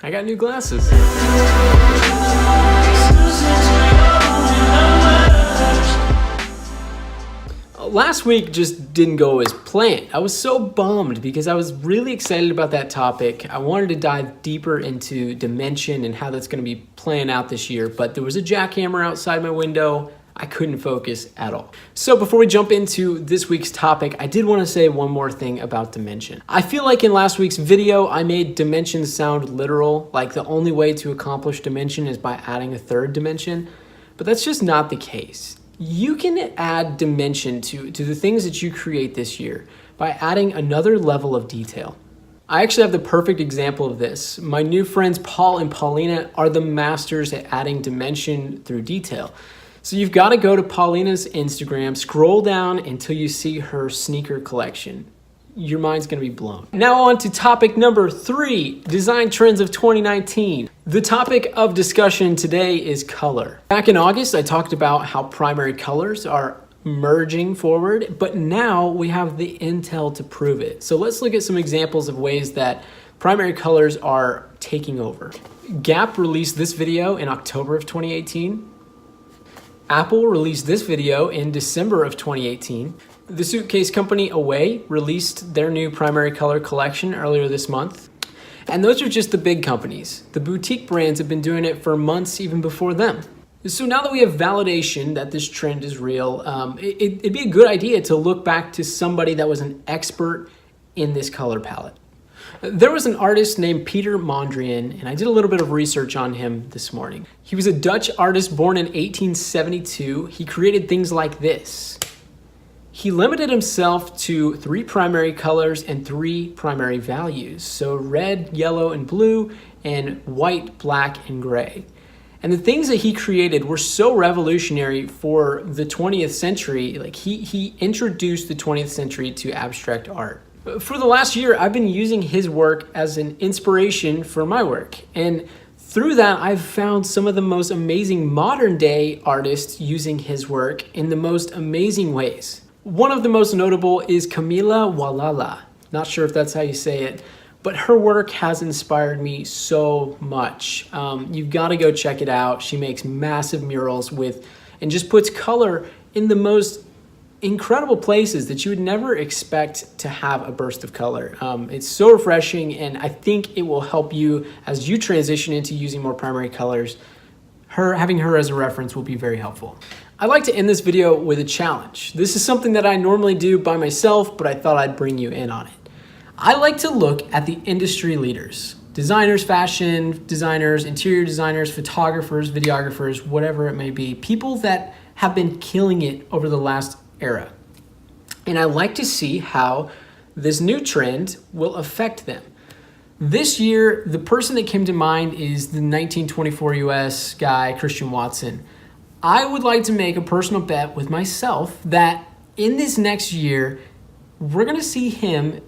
I got new glasses. Last week just didn't go as planned. I was so bummed because I was really excited about that topic. I wanted to dive deeper into dimension and how that's going to be playing out this year, but there was a jackhammer outside my window. I couldn't focus at all. So before we jump into this week's topic, I did want to say one more thing about dimension. I feel like in last week's video, I made dimension sound literal, like the only way to accomplish dimension is by adding a third dimension, but that's just not the case. You can add dimension to the things that you create this year by adding another level of detail. I actually have the perfect example of this. My new friends Paul and Paulina are the masters at adding dimension through detail. So you've got to go to Paulina's Instagram, scroll down until you see her sneaker collection. Your mind's going to be blown. Now on to topic number 3, design trends of 2019. The topic of discussion today is color. Back in August, I talked about how primary colors are merging forward, but now we have the intel to prove it. So let's look at some examples of ways that primary colors are taking over. Gap released this video in October of 2018. Apple released this video in December of 2018. The suitcase company Away released their new primary color collection earlier this month. And those are just the big companies. The boutique brands have been doing it for months even before them. So now that we have validation that this trend is real, it'd be a good idea to look back to somebody that was an expert in this color palette. There was an artist named Peter Mondrian, and I did a little bit of research on him this morning. He was a Dutch artist born in 1872. He created things like this. He limited himself to 3 primary colors and 3 primary values. So red, yellow, and blue, and white, black, and gray. And the things that he created were so revolutionary for the 20th century. Like he introduced the 20th century to abstract art. For the last year, I've been using his work as an inspiration for my work. And through that, I've found some of the most amazing modern day artists using his work in the most amazing ways. One of the most notable is Camila Walala. Not sure if that's how you say it, but her work has inspired me so much. You've got to go check it out. She makes massive murals and just puts color in the most incredible places that you would never expect to have a burst of color. It's so refreshing, and I think it will help you as you transition into using more primary colors. Having her as a reference will be very helpful. I'd like to end this video with a challenge. This is something that I normally do by myself, but I thought I'd bring you in on it. I like to look at the industry leaders, designers, fashion designers, interior designers, photographers, videographers, whatever it may be, people that have been killing it over the last era. And I like to see how this new trend will affect them. This year, the person that came to mind is the 1924 US guy, Christian Watson. I would like to make a personal bet with myself that in this next year, we're going to see him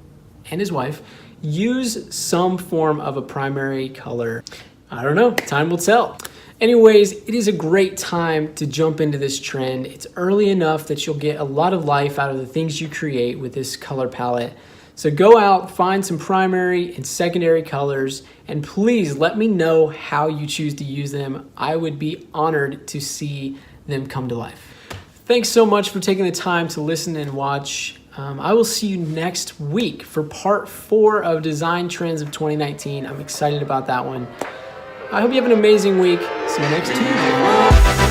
and his wife use some form of a primary color. I don't know, time will tell. Anyways, it is a great time to jump into this trend. It's early enough that you'll get a lot of life out of the things you create with this color palette. So go out, find some primary and secondary colors, and please let me know how you choose to use them. I would be honored to see them come to life. Thanks so much for taking the time to listen and watch. I will see you next week for part 4 of Design Trends of 2019. I'm excited about that one. I hope you have an amazing week. See you next Tuesday.